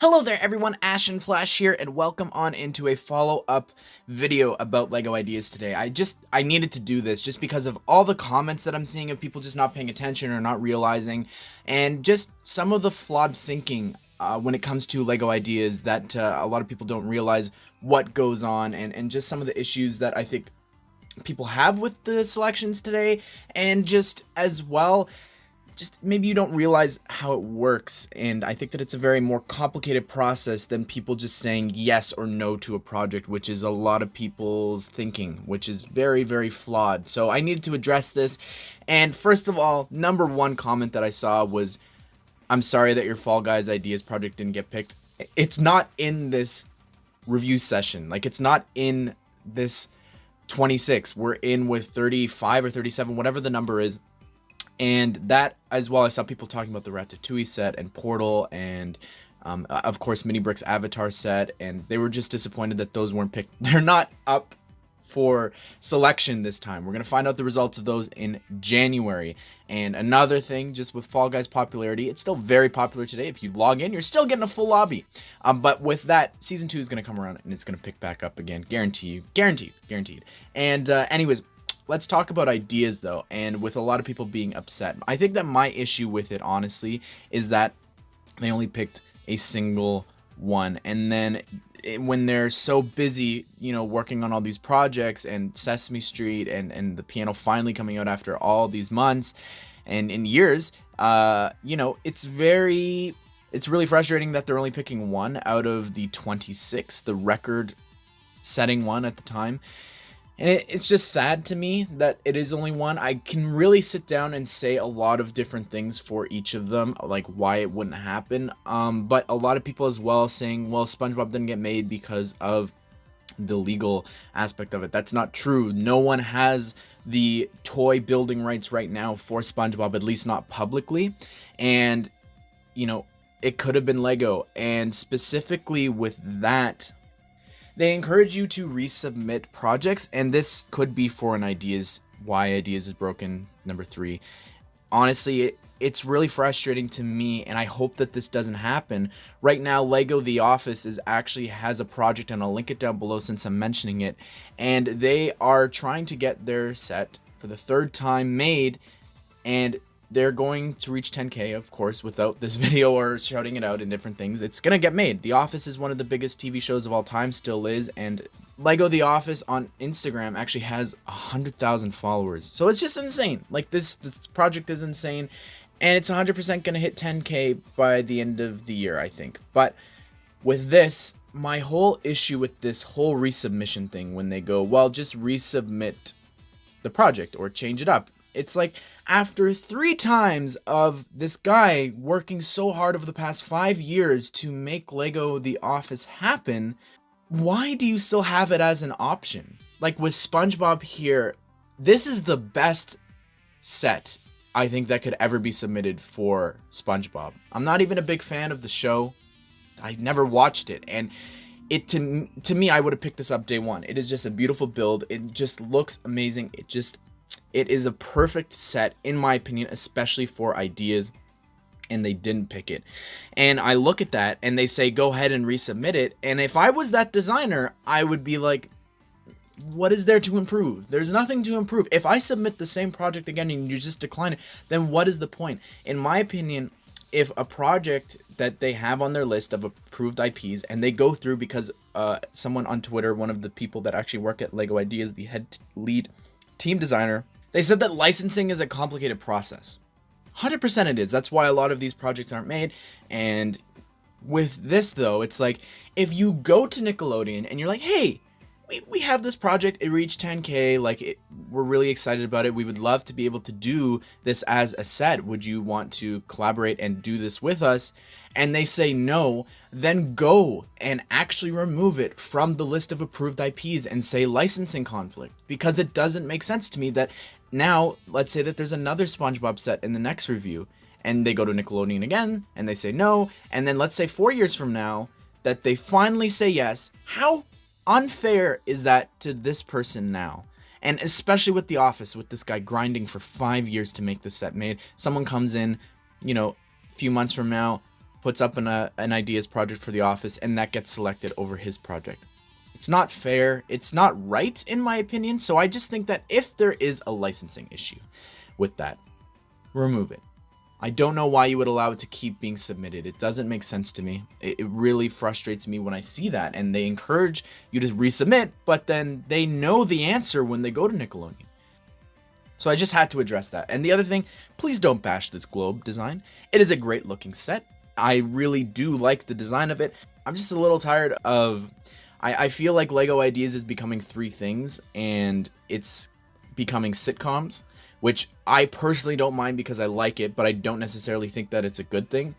Hello there everyone, Ashnflash here, and welcome on into a follow-up video about LEGO ideas today. I needed to do this just because of all the comments that I'm seeing of people just not paying attention or not realizing, and just some of the flawed thinking when it comes to LEGO ideas that a lot of people don't realize what goes on, and just some of the issues that I think people have with the selections today, and just as well, just maybe you don't realize how it works, and I think that it's a very more complicated process than people just saying yes or no to a project, which is a lot of people's thinking, which is very, very flawed. So I needed to address this, and first of all, number one comment that I saw was, I'm sorry that your Fall Guys Ideas project didn't get picked. It's not in this review session. Like, it's not in this 26. We're in with 35 or 37, whatever the number is. And that as well, I saw people talking about the Ratatouille set and Portal and of course Mini Brick's Avatar set, and they were just disappointed that those weren't picked. They're not up for selection this time. We're gonna find out the results of those in January. And another thing, just with Fall Guys popularity, it's still very popular today. If you log in, you're still getting a full lobby. But with that, season 2 is gonna come around and it's gonna pick back up again, guaranteed. And anyways, let's talk about ideas though, and with a lot of people being upset. I think that my issue with it, honestly, is that they only picked a single one, and then when they're so busy, working on all these projects and Sesame Street and the piano finally coming out after all these months and in years, it's really frustrating that they're only picking one out of the 26, the record setting one at the time. And it's just sad to me that it is only one. I can really sit down and say a lot of different things for each of them, like why it wouldn't happen. But a lot of people as well saying, well, SpongeBob didn't get made because of the legal aspect of it. That's not true. No one has the toy building rights right now for SpongeBob, at least not publicly. And, it could have been LEGO. And specifically with that, they encourage you to resubmit projects, and this could be for why ideas is broken, number 3. Honestly, it's really frustrating to me, and I hope that this doesn't happen. Right now, LEGO The Office actually has a project, and I'll link it down below since I'm mentioning it, and they are trying to get their set for the 3rd time made, and they're going to reach 10K, of course, without this video or shouting it out in different things. It's gonna get made. The Office is one of the biggest TV shows of all time, still is, and LEGO The Office on Instagram actually has 100,000 followers. So it's just insane. Like, this project is insane, and it's 100% gonna hit 10K by the end of the year, I think. But with this, my whole issue with this whole resubmission thing, when they go, well, just resubmit the project or change it up. It's like, after 3 times of this guy working so hard over the past 5 years to make LEGO The Office happen, why do you still have it as an option? Like with SpongeBob here, this is the best set I think that could ever be submitted for SpongeBob. I'm not even a big fan of the show. I never watched it, and to me, I would have picked this up day one. It is just a beautiful build. It just looks amazing. It is a perfect set, in my opinion, especially for ideas, and they didn't pick it. And I look at that, and they say, go ahead and resubmit it, and if I was that designer, I would be like, what is there to improve? There's nothing to improve. If I submit the same project again and you just decline it, then what is the point? In my opinion, if a project that they have on their list of approved IPs, and they go through because someone on Twitter, one of the people that actually work at LEGO Ideas, the lead team designer, they said that licensing is a complicated process. 100% it is. That's why a lot of these projects aren't made. And with this, though, it's like, if you go to Nickelodeon and you're like, hey, we have this project, it reached 10K, we're really excited about it, we would love to be able to do this as a set, would you want to collaborate and do this with us? And they say no, then go and actually remove it from the list of approved IPs and say licensing conflict, because it doesn't make sense to me that now, let's say that there's another SpongeBob set in the next review, and they go to Nickelodeon again, and they say no, and then let's say 4 years from now, that they finally say yes. How unfair is that to this person now? And especially with The Office, with this guy grinding for 5 years to make this set made. Someone comes in, a few months from now, puts up an ideas project for the office, and that gets selected over his project. It's not fair. It's not right, in my opinion. So I just think that if there is a licensing issue with that, remove it. I don't know why you would allow it to keep being submitted. It doesn't make sense to me. It really frustrates me when I see that, and they encourage you to resubmit, but then they know the answer when they go to Nickelodeon. So I just had to address that. And the other thing, please don't bash this globe design. It is a great looking set. I really do like the design of it. I'm just a little tired of... I feel like LEGO Ideas is becoming three things, and it's becoming sitcoms, which I personally don't mind because I like it, but I don't necessarily think that it's a good thing.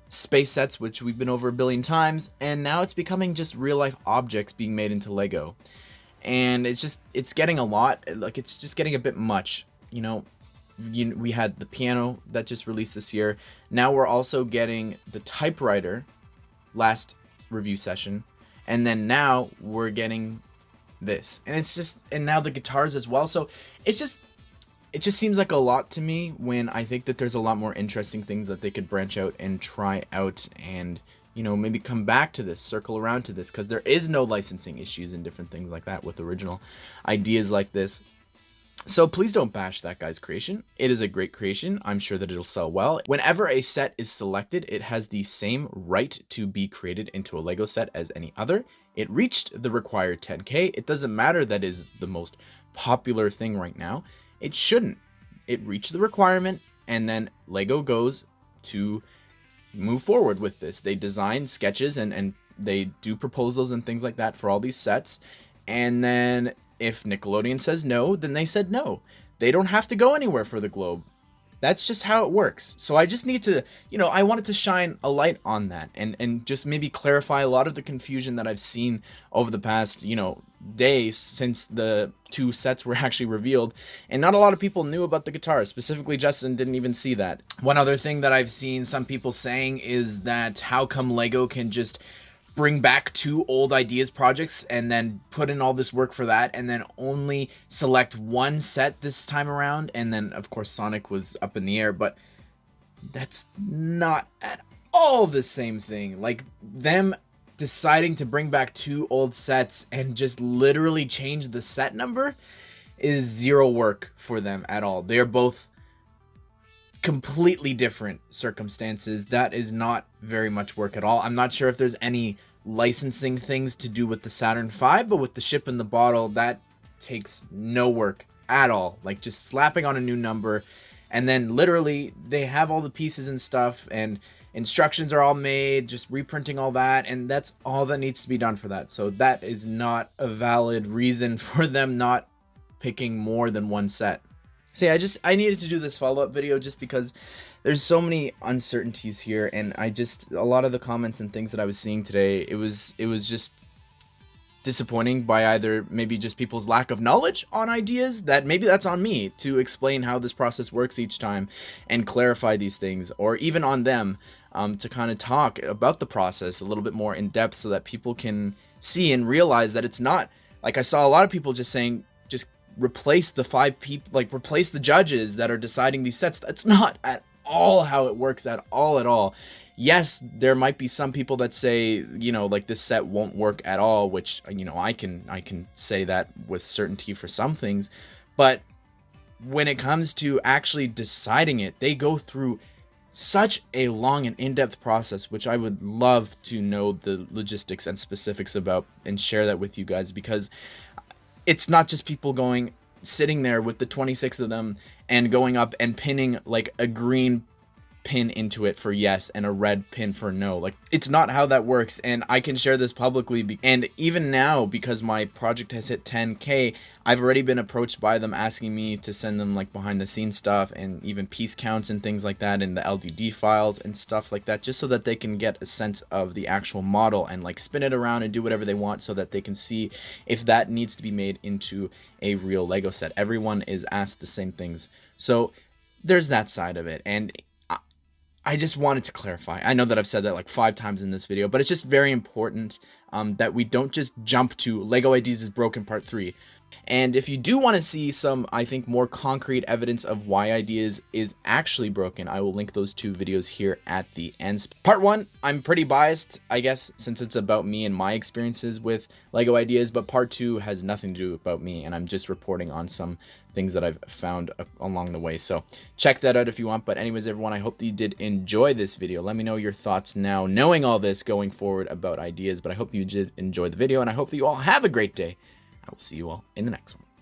Space sets, which we've been over a billion times, and now it's becoming just real life objects being made into LEGO. And it's getting a lot, like it's just getting a bit much, you know. We had the piano that just released this year. Now we're also getting the typewriter last review session. And then now we're getting this, and now the guitars as well. So it just seems like a lot to me, when I think that there's a lot more interesting things that they could branch out and try out, and, you know, maybe come back to this, circle around to this, because there is no licensing issues and different things like that with original ideas like this. So please don't bash that guy's creation. It is a great creation. I'm sure that it'll sell well. Whenever a set is selected, it has the same right to be created into a LEGO set as any other. It reached the required 10K. It doesn't matter that is the most popular thing right now. It shouldn't. It reached the requirement, and then LEGO goes to move forward with this. They design sketches and they do proposals and things like that for all these sets. And then if Nickelodeon says no, then they said no. They don't have to go anywhere for the globe. That's just how it works. So I just need to, you know, I wanted to shine a light on that, and just maybe clarify a lot of the confusion that I've seen over the past, you know, days since the two sets were actually revealed. And not a lot of people knew about the guitar. Specifically, Justin didn't even see that. One other thing that I've seen some people saying is that how come LEGO can just bring back two old ideas projects and then put in all this work for that, and then only select one set this time around. And then of course Sonic was up in the air, but that's not at all the same thing. Like, them deciding to bring back two old sets and just literally change the set number is zero work for them at all. They're both completely different circumstances. That is not very much work at all. I'm not sure if there's any licensing things to do with the Saturn V, but with the ship in the bottle, that takes no work at all. Like, just slapping on a new number, and then literally they have all the pieces and stuff, and instructions are all made, just reprinting all that, and that's all that needs to be done for that. So that is not a valid reason for them not picking more than one set. See, I needed to do this follow-up video just because there's so many uncertainties here, and a lot of the comments and things that I was seeing today, it was just disappointing by either maybe just people's lack of knowledge on ideas, that maybe that's on me to explain how this process works each time and clarify these things, or even on them to kind of talk about the process a little bit more in depth so that people can see and realize that it's not, like I saw a lot of people just saying, just replace the 5 people, like replace the judges that are deciding these sets. That's not at all how it works at all. Yes, there might be some people that say, you know, like, this set won't work at all, which, you know, I can say that with certainty for some things, but when it comes to actually deciding it, they go through such a long and in-depth process, which I would love to know the logistics and specifics about and share that with you guys, because it's not just people sitting there with the 26 of them and going up and pinning like a green pin into it for yes and a red pin for no. Like, it's not how that works, and I can share this publicly. And even now, because my project has hit 10K, I've already been approached by them asking me to send them like behind the scenes stuff and even piece counts and things like that, and the LDD files and stuff like that, just so that they can get a sense of the actual model and like spin it around and do whatever they want, so that they can see if that needs to be made into a real Lego set. Everyone is asked the same things, so there's that side of it. And I just wanted to clarify. I know that I've said that like 5 times in this video, but it's just very important that we don't just jump to LEGO Ideas is Broken Part 3. And if you do want to see some, I think, more concrete evidence of why Ideas is actually broken, I will link those 2 videos here at the end. Part 1, I'm pretty biased, I guess, since it's about me and my experiences with LEGO Ideas, but part 2 has nothing to do about me, and I'm just reporting on some things that I've found along the way. So check that out if you want. But anyways, everyone, I hope that you did enjoy this video. Let me know your thoughts now, knowing all this going forward about Ideas, but I hope you did enjoy the video, and I hope that you all have a great day. I will see you all in the next one.